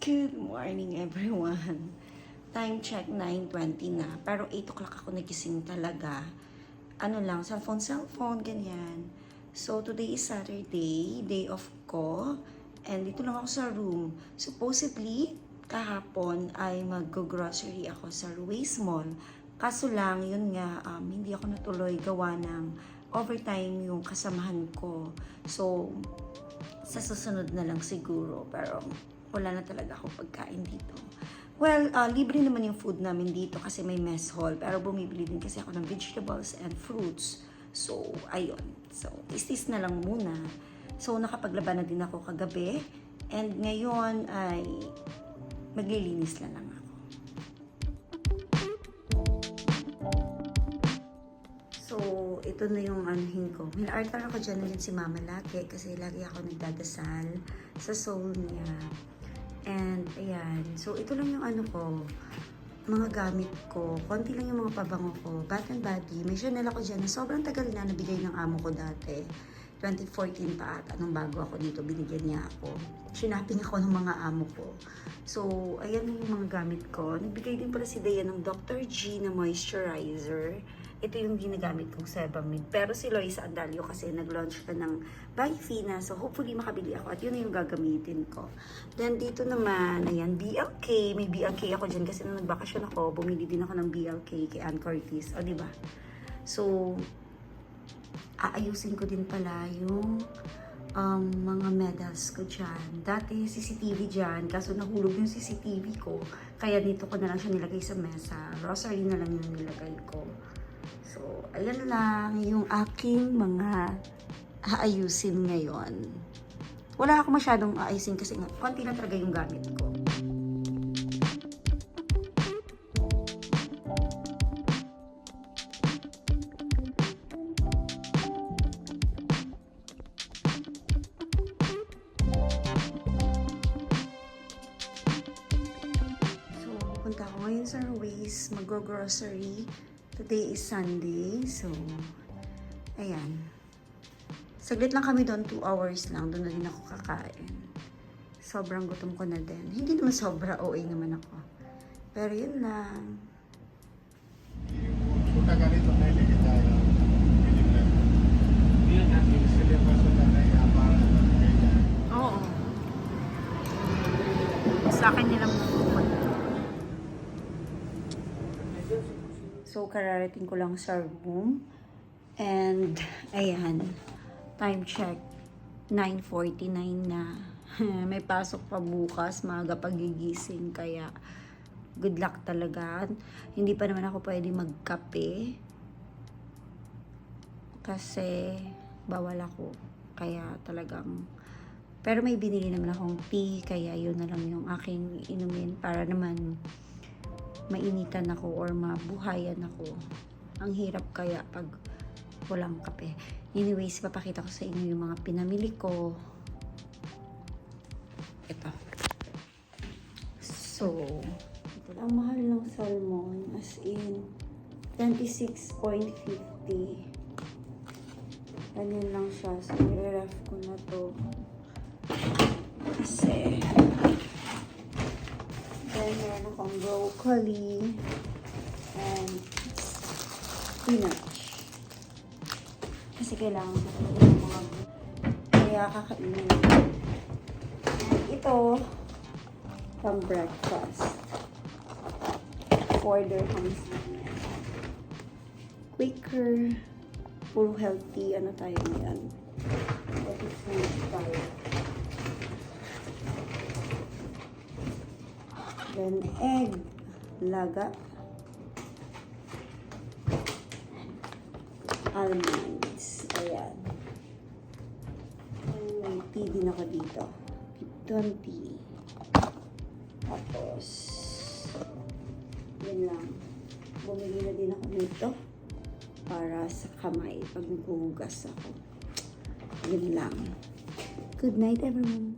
Good morning, everyone. Time check, 9:20 na. Pero 8 o'clock ako nagising talaga. Ano lang, cellphone, ganyan. So, today is Saturday, day off ko. And dito lang ako sa room. Supposedly, kahapon ay mag-grocery ako sa Ruiz Mall. Kaso lang, yun nga, hindi ako natuloy gawa ng overtime yung kasamahan ko. So, sa susunod na lang siguro. Pero, wala na talaga ako pagkain dito. Well, libre naman yung food namin dito kasi may mess hall. Pero bumibili din kasi ako ng vegetables and fruits. So, ayun. So, is na lang muna. So, nakapaglaba na din ako kagabi. And ngayon ay maglilinis na lang ako. So, ito na yung anuhin ko. Minartan ako dyan na si Mama lagi kasi lagi ako nagdadasal sa soul niya. And, ayan. So, ito lang yung ano ko, mga gamit ko. Konti lang yung mga pabango ko. Bath and Body. May Chanel ako dyan na sobrang tagal na nabigay ng amo ko dati. 2014 pa ata, nung bago ako dito, binigyan niya ako. Shinaping ako ng mga amo ko. So, ayan yung mga gamit ko. Nagbigay din pala si Daya ng Dr. G na moisturizer. Ito yung ginagamit kong Sebamid. Pero si Loisa Andalio kasi nag-launch ka ng By Fina. So, hopefully makabili ako. At yun na yung gagamitin ko. Then, dito naman, ayan, BLK. May BLK ako dyan kasi nung nagbakasyon ako, bumili din ako ng BLK kay Ann Curtis. O, diba? So, aayusin ko din pala yung mga medals ko dyan. Dati CCTV dyan, kaso nahulog yung CCTV ko. Kaya dito ko na lang siya nilagay sa mesa. Rosary na lang yung nilagay ko. So, ayan lang yung aking mga aayusin ngayon. Wala ako masyadong aayusin kasi konti lang talaga yung gamit ko. So, punta ako ngayon sa Ruiz, mag-grocery. Today is Sunday, so, ayan. Saglit lang kami doon, 2 hours lang. Doon na din ako kakain. Sobrang gutom ko na din. Hindi naman sobra, OA naman ako. Pero yun lang. Punta ka rito, nailigid tayo. Yun natin sila pa sa nanay, para sa nanay. Oo. Sa akin nilang pupunta. So, kararating ko lang sa room. And, ayan. Time check. 9:49 na. May pasok pa bukas. Maaga pagigising. Kaya, good luck talaga. Hindi pa naman ako pwede magkape. Kasi, bawal ako. Kaya, talagang... Pero may binili naman akong tea. Kaya, yun na lang yung aking inumin. Para naman... mainitan ako or mabuhayan ako. Ang hirap kaya pag walang kape. Anyways, papakita ko sa inyo yung mga pinamili ko. Ito. So, ito. Ang mahal ng salmon, as in 26.50. Ganyan lang siya. So, nire-ref ko na to. Kasi then, meron akong broccoli and spinach. Kasi kailangan ko talaga ng mga kaya kakainin. And ito, pang breakfast. 4 dirhams na yan. Quicker, puro healthy, ano tayo ngayon. What is tayo? Then, egg, laga, almonds, ayan. And may tea din ako dito. Lipton tea. Tapos, yun lang. Bumili na din ako nito para sa kamay pag naghuhugas ako. Yun lang. Good night, everyone.